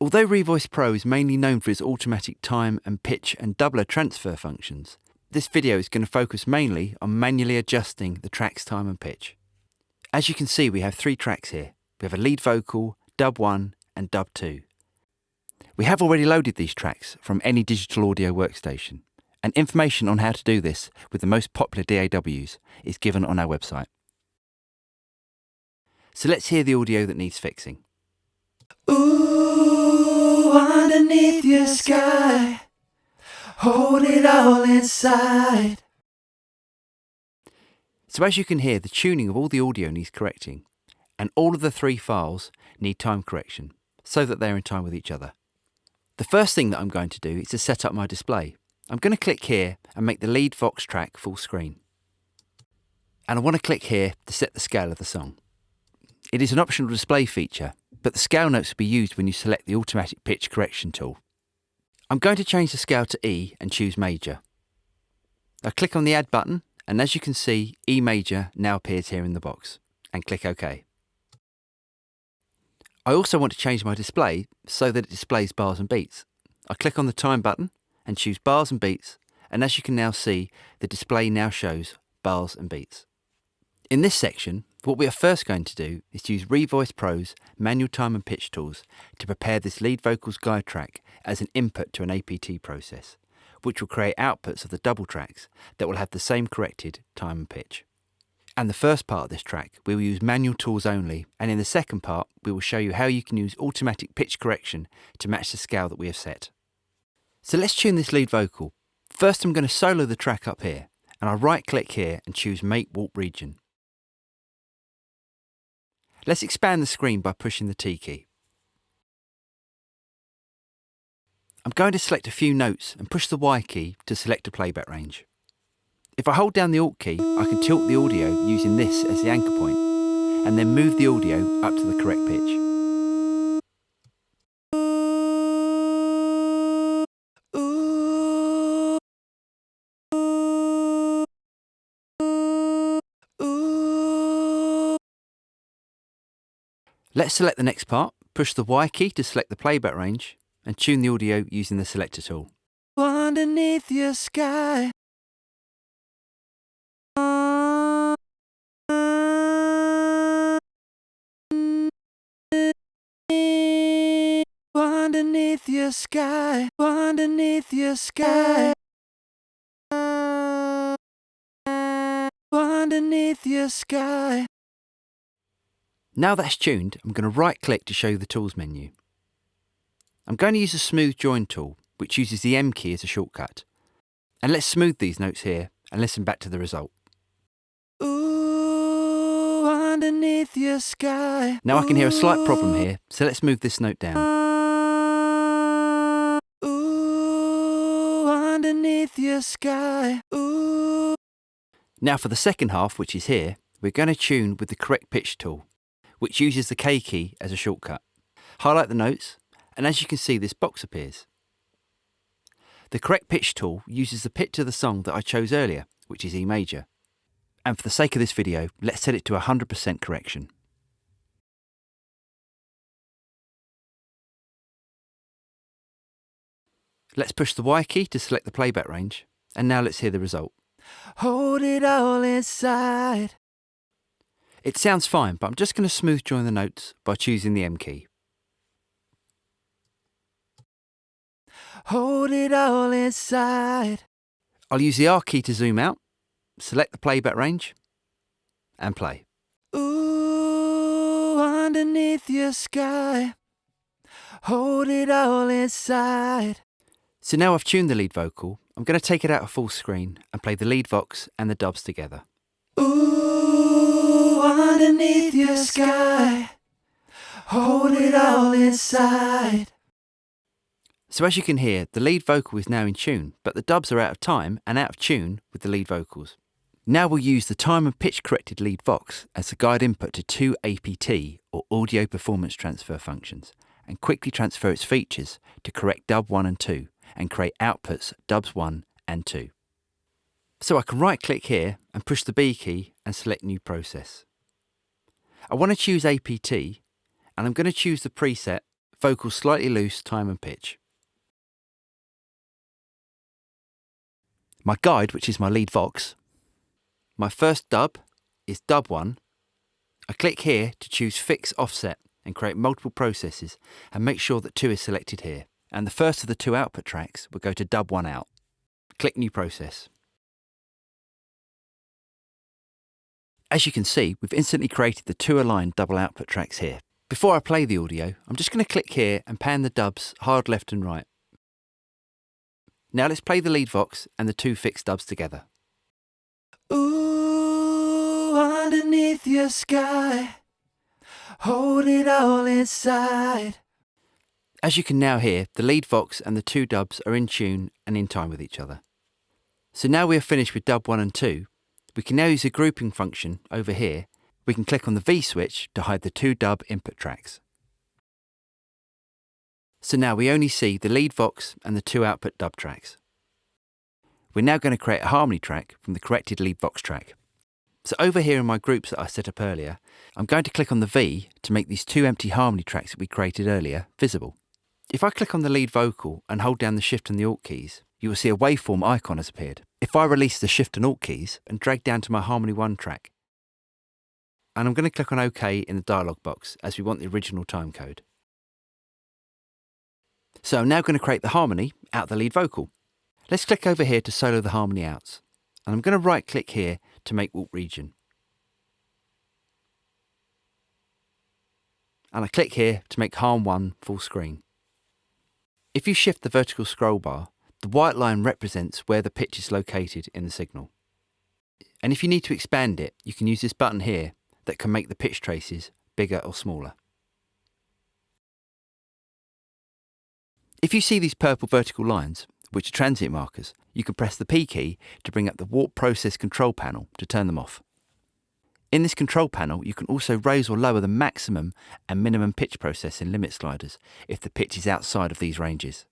Although Revoice Pro is mainly known for its automatic time and pitch and doubler transfer functions, this video is going to focus mainly on manually adjusting the track's time and pitch. As you can see, we have 3 tracks here. We have a lead vocal, dub 1 and dub 2. We have already loaded these tracks from any digital audio workstation, and information on how to do this with the most popular DAWs is given on our website. So let's hear the audio that needs fixing. Ooh, underneath your sky, hold it all inside. So as you can hear, the tuning of all the audio needs correcting, and all of the 3 files need time correction so that they're in time with each other. The first thing that I'm going to do is to set up my display. I'm going to click here and make the lead Vox track full screen. And I want to click here to set the scale of the song. It is an optional display feature, but the scale notes will be used when you select the automatic pitch correction tool. I'm going to change the scale to E and choose major. I click on the add button, and as you can see, E major now appears here in the box, and click OK. I also want to change my display so that it displays bars and beats. I click on the time button and choose bars and beats, and as you can now see, the display now shows bars and beats. In this section, what we are first going to do is to use Revoice Pro's manual time and pitch tools to prepare this lead vocals guide track as an input to an APT process, which will create outputs of the double tracks that will have the same corrected time and pitch. And the first part of this track, we will use manual tools only, and in the second part, we will show you how you can use automatic pitch correction to match the scale that we have set. So let's tune this lead vocal. First, I'm going to solo the track up here, and I right-click here and choose Make Warp Region. Let's expand the screen by pushing the T key. I'm going to select a few notes and push the Y key to select a playback range. If I hold down the Alt key, I can tilt the audio using this as the anchor point, and then move the audio up to the correct pitch. Let's select the next part, push the Y key to select the playback range, and tune the audio using the selector tool. Underneath your sky. Underneath your sky, underneath your sky, underneath your sky. Now that's tuned, I'm going to right-click to show you the Tools menu. I'm going to use the Smooth Join tool, which uses the M key as a shortcut. And let's smooth these notes here and listen back to the result. Ooh, underneath your sky. Now I can hear a slight problem here, so let's move this note down. Ooh, underneath your sky. Ooh. Now for the second half, which is here, we're going to tune with the correct pitch tool, which uses the K key as a shortcut. Highlight the notes, and as you can see, this box appears. The correct pitch tool uses the pitch of the song that I chose earlier, which is E major. And for the sake of this video, let's set it to 100% correction. Let's push the Y key to select the playback range, and now let's hear the result. Hold it all inside. It sounds fine, but I'm just going to smooth join the notes by choosing the M key. Hold it all inside. I'll use the R key to zoom out, select the playback range, and play. Ooh, underneath your sky. Hold it all inside. So now I've tuned the lead vocal, I'm going to take it out of full screen and play the lead vox and the dubs together. Ooh, underneath your sky. Hold it all inside. So as you can hear, the lead vocal is now in tune, but the dubs are out of time and out of tune with the lead vocals. Now we'll use the time and pitch corrected lead vox as the guide input to 2 APT or audio performance transfer functions, and quickly transfer its features to correct dub 1 and 2 and create outputs dubs 1 and 2. So I can right click here and push the B key and select new process. I want to choose APT, and I'm going to choose the preset vocals slightly loose, time and pitch. My guide, which is my lead vox. My first dub is dub 1. I click here to choose fix offset and create multiple processes and make sure that 2 is selected here. And the first of the 2 output tracks will go to dub 1 out. Click new process. As you can see, we've instantly created the 2 aligned double output tracks here. Before I play the audio, I'm just going to click here and pan the dubs hard left and right. Now let's play the lead vox and the 2 fixed dubs together. Ooh, underneath your sky, hold it all inside. As you can now hear, the lead vox and the 2 dubs are in tune and in time with each other. So now we are finished with dub 1 and 2, we can now use the grouping function over here. We can click on the V switch to hide the 2 dub input tracks. So now we only see the lead vox and the 2 output dub tracks. We're now going to create a harmony track from the corrected lead vox track. So over here in my groups that I set up earlier, I'm going to click on the V to make these 2 empty harmony tracks that we created earlier visible. If I click on the lead vocal and hold down the Shift and the Alt keys, you will see a waveform icon has appeared. If I release the Shift and Alt keys and drag down to my Harmony 1 track, and I'm going to click on OK in the dialog box as we want the original timecode. So I'm now going to create the harmony out the lead vocal. Let's click over here to solo the harmony outs. And I'm going to right click here to make Alt region. And I click here to make Harm 1 full screen. If you shift the vertical scroll bar, the white line represents where the pitch is located in the signal. And if you need to expand it, you can use this button here that can make the pitch traces bigger or smaller. If you see these purple vertical lines, which are transient markers, you can press the P key to bring up the warp process control panel to turn them off. In this control panel, you can also raise or lower the maximum and minimum pitch processing limit sliders if the pitch is outside of these ranges.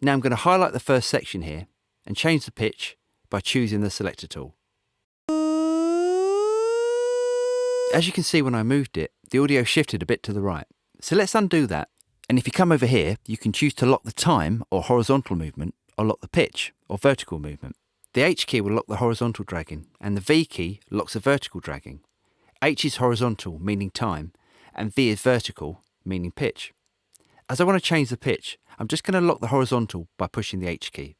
Now I'm going to highlight the first section here and change the pitch by choosing the selector tool. As you can see when I moved it, the audio shifted a bit to the right. So let's undo that. And if you come over here, you can choose to lock the time or horizontal movement, or lock the pitch or vertical movement. The H key will lock the horizontal dragging, and the V key locks the vertical dragging. H is horizontal, meaning time, and V is vertical, meaning pitch. As I want to change the pitch, I'm just going to lock the horizontal by pushing the H key.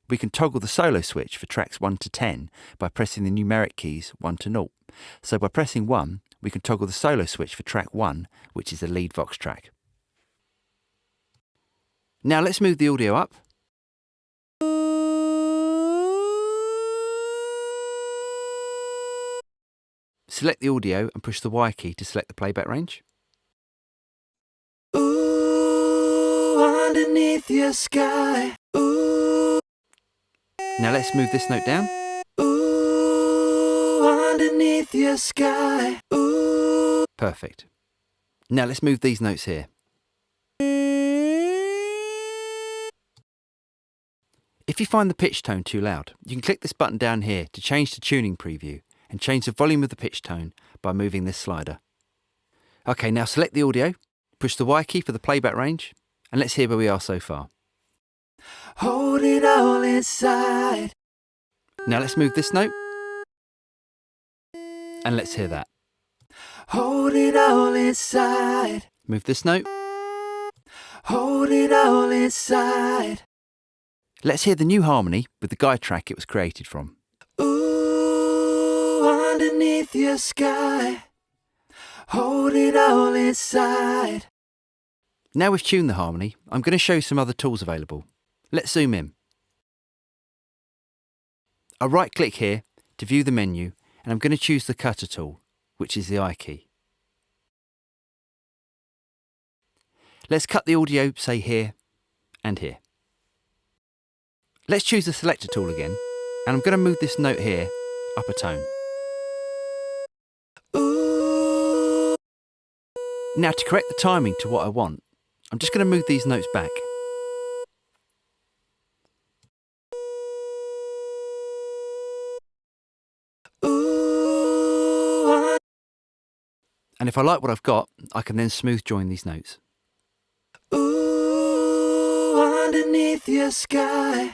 We can toggle the solo switch for tracks 1 to 10 by pressing the numeric keys 1 to 0. So by pressing 1, we can toggle the solo switch for track 1, which is the lead vox track. Now let's move the audio up. Select the audio and push the Y key to select the playback range. Ooh, underneath your sky. Ooh. Now let's move this note down. Ooh, underneath your sky. Ooh. Perfect. Now let's move these notes here. If you find the pitch tone too loud, you can click this button down here to change the tuning preview and change the volume of the pitch tone by moving this slider. Okay, now select the audio, push the Y key for the playback range, and let's hear where we are so far. Hold it all inside. Now let's move this note, and let's hear that. Hold it all inside. Move this note. Hold it all inside. Let's hear the new harmony with the guide track it was created from. Ooh, underneath your sky. Hold it all inside. Now we've tuned the harmony, I'm going to show you some other tools available. Let's zoom in. I'll right click here to view the menu, and I'm going to choose the cutter tool, which is the I key. Let's cut the audio, say here and here. Let's choose the selector tool again, and I'm going to move this note here up a tone. Ooh. Now to correct the timing to what I want, I'm just going to move these notes back. Ooh. And if I like what I've got, I can then smooth join these notes. underneath your sky.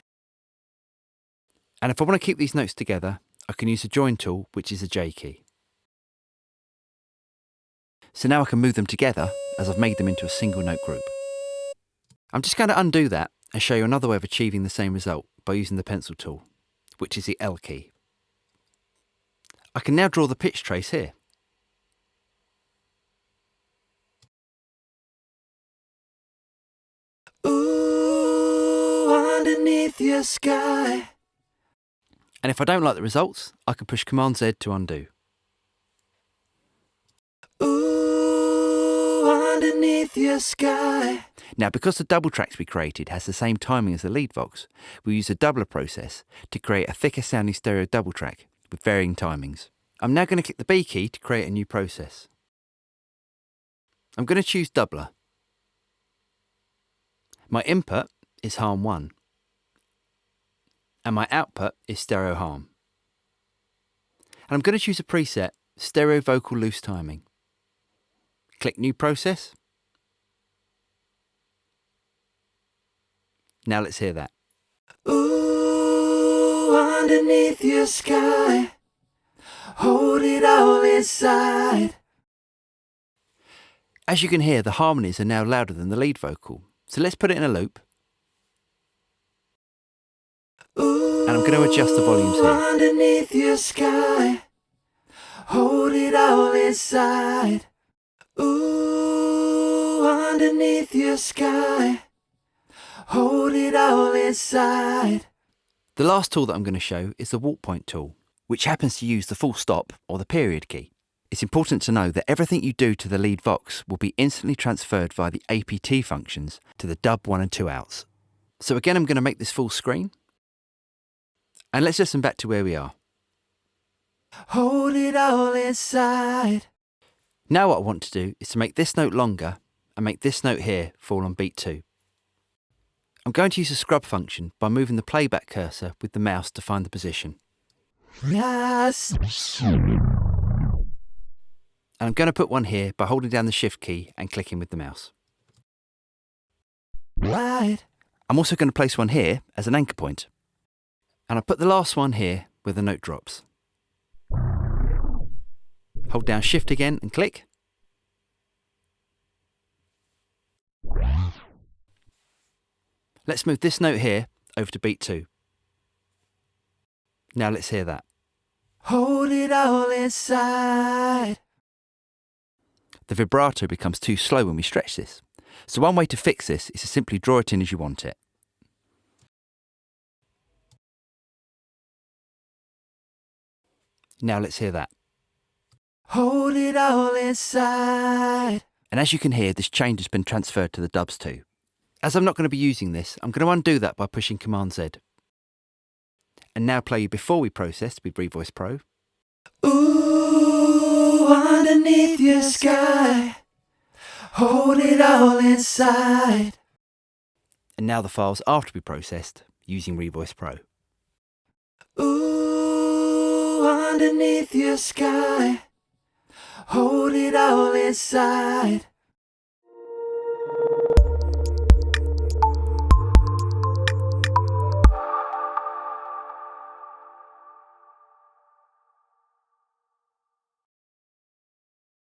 And if I want to keep these notes together, I can use the join tool, which is a J key. So now I can move them together as I've made them into a single note group. I'm just going to undo that and show you another way of achieving the same result by using the pencil tool, which is the L key. I can now draw the pitch trace here. Ooh, underneath your sky. And if I don't like the results, I can push Command Z to undo. Ooh, underneath your sky. Now, because the double tracks we created has the same timing as the lead vox, we use the doubler process to create a thicker sounding stereo double track with varying timings. I'm now going to click the B key to create a new process. I'm going to choose doubler. My input is Harm 1 and my output is stereo Harm. And I'm going to choose a preset, stereo vocal loose timing. Click new process. Now let's hear that. Ooh, underneath your sky. Hold it all inside. As you can hear, the harmonies are now louder than the lead vocal. So let's put it in a loop. Ooh, And I'm going to adjust the volumes here. underneath your sky. Hold it all inside. Ooh, underneath your sky. Hold it all inside. The last tool that I'm going to show is the walk point tool, which happens to use the full stop or the period key. It's important to know that everything you do to the lead vox will be instantly transferred via the APT functions to the dub 1 and 2 outs. So again, I'm going to make this full screen. And let's listen back to where we are. Hold it all inside. Now what I want to do is to make this note longer and make this note here fall on beat 2. I'm going to use the scrub function by moving the playback cursor with the mouse to find the position. Yes. And I'm going to put one here by holding down the shift key and clicking with the mouse. Right. I'm also going to place one here as an anchor point. And I'll put the last one here where the note drops. Hold down shift again and click. Let's move this note here over to beat 2. Now let's hear that. Hold it all inside. The vibrato becomes too slow when we stretch this. So one way to fix this is to simply draw it in as you want it. Now let's hear that. Hold it all inside. And as you can hear, this change has been transferred to the dubs too. As I'm not going to be using this, I'm going to undo that by pushing Command Z. And now play you before we processed with Revoice Pro. Ooh, underneath your sky. Hold it all inside. And now the files after we processed using Revoice Pro. Ooh, underneath your sky. Hold it all inside.